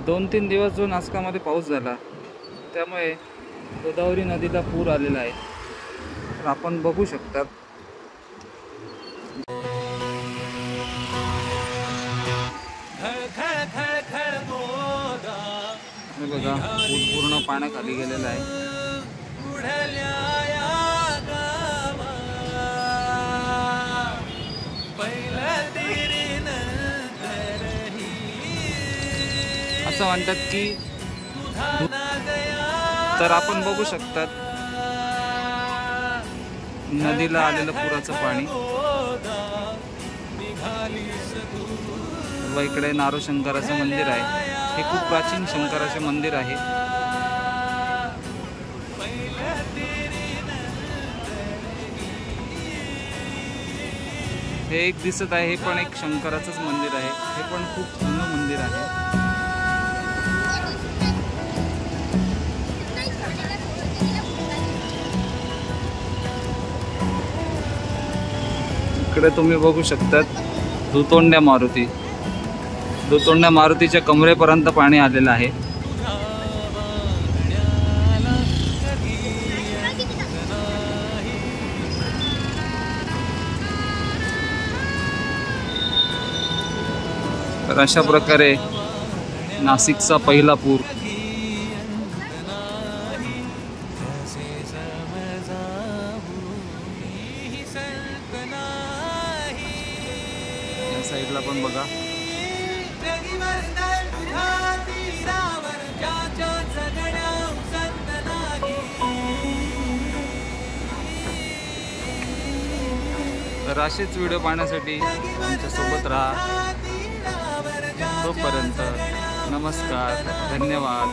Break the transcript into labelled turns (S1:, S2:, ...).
S1: 2-3 दिवस जो नाशकामध्ये पाऊस झाला त्यामुळे गोदावरी नदीला पूर आलेला आहे। तर आपण बघू शकतात हे बघा पूर्ण पाण्याखाली गेलेला आहे। असं म्हणतात की तर आपण बघू शकतात नदीला आलेलं पुराचं पाणी। व इकडे नारो शंकराचं मंदिर आहे। हे खूप प्राचीन शंकराचे मंदिर आहे। हे एक दिसत आहे, हे पण एक शंकराचंच मंदिर आहे। हे पण खूप जुनं मंदिर आहे। इकडे तुम्ही बघू शकतात दुतोंड्या मारुती। दुतोंड्या मारुतीच्या कमरेपर्यंत पाणी आलेलं आहे। तर अशा प्रकारे नाशिकचा पहिला पूर। या साईडला पण बघा तर असेच व्हिडिओ पाहण्यासाठी आमच्या सोबत राहा। तोपर्यंत नमस्कार, धन्यवाद।